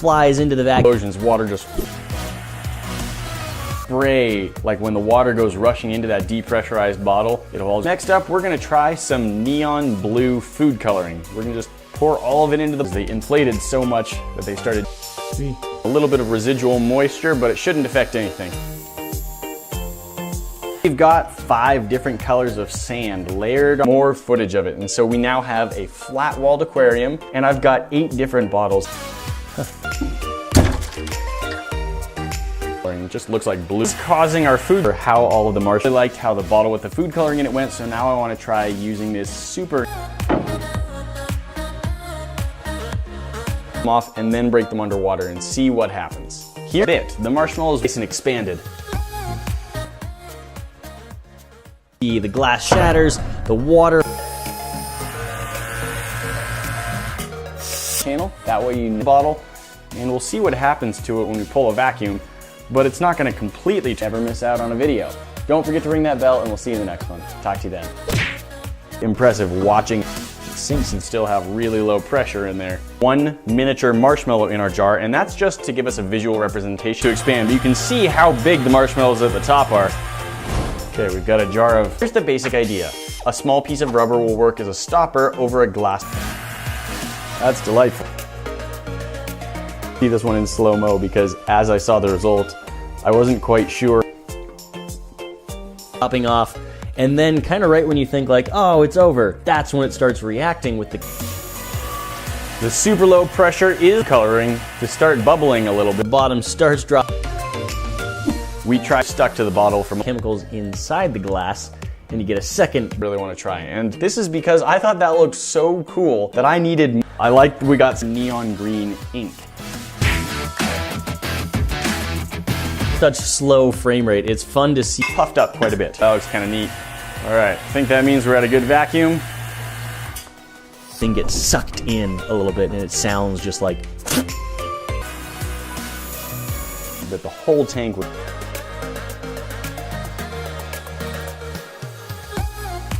flies into the vacuum. Explosions, water just spray, like when the water goes rushing into that depressurized bottle. Next up, we're gonna try some neon blue food coloring. We're gonna just pour all of it into they inflated so much that they started a little bit of residual moisture, but it shouldn't affect anything. We've got 5 different colors of sand layered, more footage of it. And so we now have a flat walled aquarium, and I've got 8 different bottles. It just looks like blue. It's causing our food, or how all of the marshmallows. I liked how the bottle with the food coloring in it went, so now I want to try using this super off and then break them underwater and see what happens. Here, the marshmallows nice and expanded. The glass shatters, the water. Channel, that way you know the bottle, and we'll see what happens to it when we pull a vacuum, but it's not going to completely ever miss out on a video. Don't forget to ring that bell, and we'll see you in the next one. Talk to you then. Impressive watching sinks and still have really low pressure in there. 1 miniature marshmallow in our jar, and that's just to give us a visual representation to expand. You can see how big the marshmallows at the top are. Okay, we've got a jar of, here's the basic idea. A small piece of rubber will work as a stopper over a glass. That's delightful. See this one in slow-mo because as I saw the result, I wasn't quite sure. Popping off, and then kind of right when you think like, oh, it's over, that's when it starts reacting with the super low pressure is coloring to start bubbling a little bit. The bottom starts dropping. We stuck to the bottle from chemicals inside the glass, and you get a second. Really want to try, and this is because I thought that looked so cool that I needed. I liked we got some neon green ink. Such slow frame rate. It's fun to see. Puffed up quite a bit. That looks kind of neat. All right, I think that means we're at a good vacuum. Thing gets sucked in a little bit, and it sounds just like. That the whole tank would.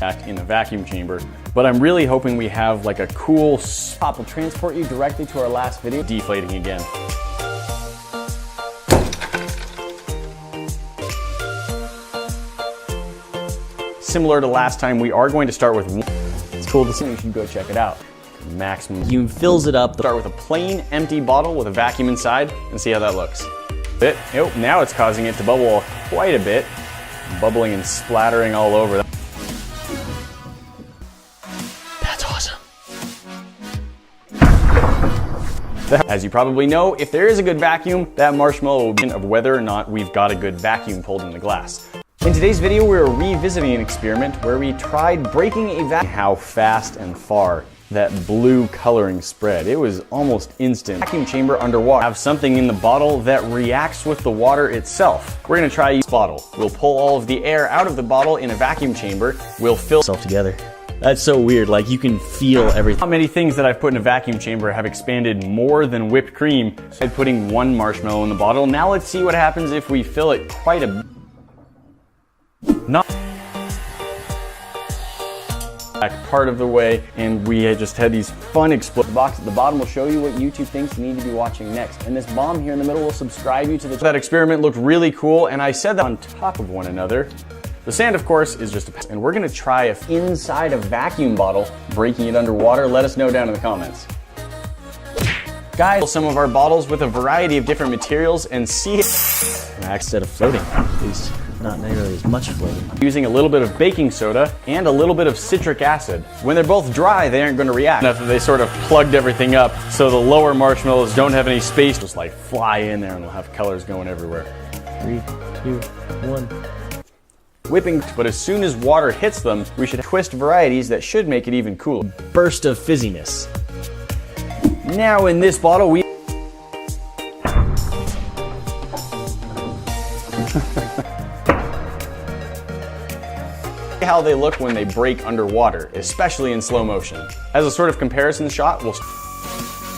Back in the vacuum chamber, but I'm really hoping we have like a cool pop will transport you directly to our last video. Deflating again. Similar to last time, we are going to start with. It's cool to see. You should go check it out. Maximum. You fills it up. Start with a plain empty bottle with a vacuum inside and see how that looks. Oh, now it's causing it to bubble quite a bit, bubbling and splattering all over. That's awesome. As you probably know, if there is a good vacuum, that marshmallow will be of whether or not we've got a good vacuum pulled in the glass. In today's video, we're revisiting an experiment where we tried breaking a vacuum. How fast and far that blue coloring spread. It was almost instant. Vacuum chamber underwater. Have something in the bottle that reacts with the water itself. We're gonna try this bottle. We'll pull all of the air out of the bottle in a vacuum chamber. We'll fill itself together. That's so weird, like you can feel everything. Not many things that I've put in a vacuum chamber have expanded more than whipped cream. I'm putting 1 marshmallow in the bottle. Now let's see what happens if we fill it quite a bit. Not part of the way, and we had just had these fun explosions. The box at the bottom will show you what YouTube thinks you need to be watching next, and this bomb here in the middle will subscribe you to the. That experiment looked really cool, and I said that on top of one another. The sand, of course, is just a, and we're gonna try if inside a vacuum bottle, breaking it underwater. Let us know down in the comments. Guys, some of our bottles with a variety of different materials and see instead of floating, at least not nearly as much floating. Using a little bit of baking soda and a little bit of citric acid. When they're both dry, they aren't going to react. Enough that they sort of plugged everything up so the lower marshmallows don't have any space. Just like fly in there and we'll have colors going everywhere. 3, 2, 1. Whipping, but as soon as water hits them, we should twist varieties that should make it even cooler. Burst of fizziness. Now in this bottle, we how they look when they break underwater, especially in slow motion. As a sort of comparison shot, we'll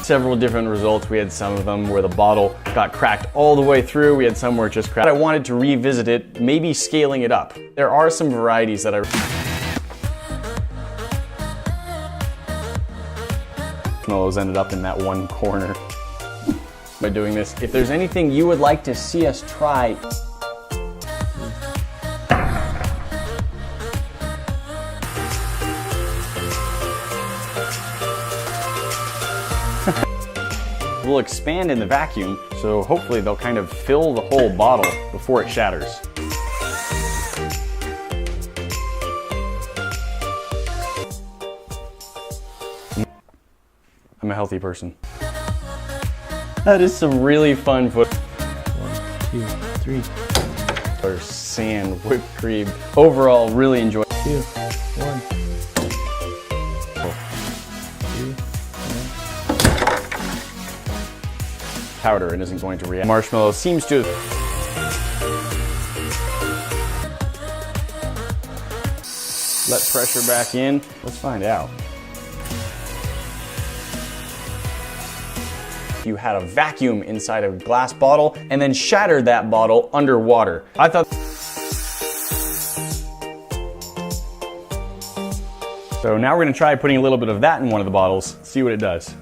several different results. We had some of them where the bottle got cracked all the way through. We had some where it just cracked. I wanted to revisit it, maybe scaling it up. There are some varieties that marshmallows ended up in that one corner. by doing this. If there's anything you would like to see us try, will expand in the vacuum, so hopefully they'll kind of fill the whole bottle before it shatters. I'm a healthy person. That is some really fun foot. 1, 2, 3. Or sand whipped cream. Overall, really enjoy. 2, 1. Powder and isn't going to react. Marshmallow seems to let pressure back in. Let's find out. You had a vacuum inside a glass bottle and then shattered that bottle underwater. I thought. So now we're gonna try putting a little bit of that in one of the bottles, see what it does.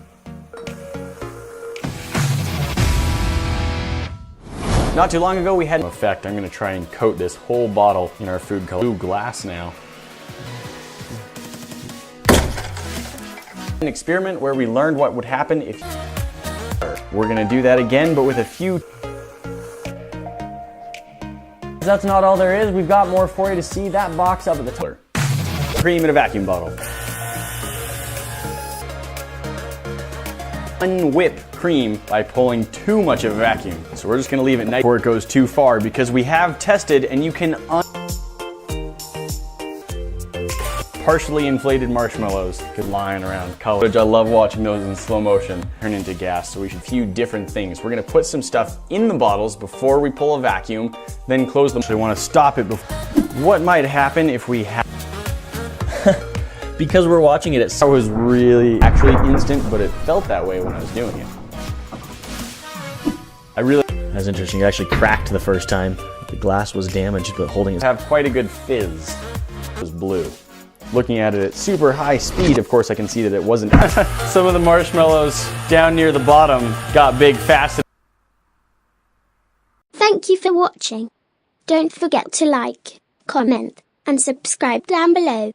Not too long ago we had an effect. I'm gonna try and coat this whole bottle in our food color. Blue glass now. An experiment where we learned what would happen if we're gonna do that again, but with a few. That's not all there is. We've got more for you to see. That box up at the top. Cream in a vacuum bottle. Unwhip cream by pulling too much of a vacuum. So we're just gonna leave it nice before it goes too far, because we have tested and you can partially inflated marshmallows good lying around color. I love watching those in slow motion turn into gas, so we should few different things. We're gonna put some stuff in the bottles before we pull a vacuum, then close them. So we wanna stop it before. What might happen if we have Because we're watching it, That was really actually instant, but it felt that way when I was doing it. That's interesting. It actually cracked the first time. The glass was damaged, but holding it. Have quite a good fizz. It was blue. Looking at it at super high speed, of course I can see that it wasn't. Some of the marshmallows down near the bottom got big fast. Thank you for watching. Don't forget to like, comment, and subscribe down below.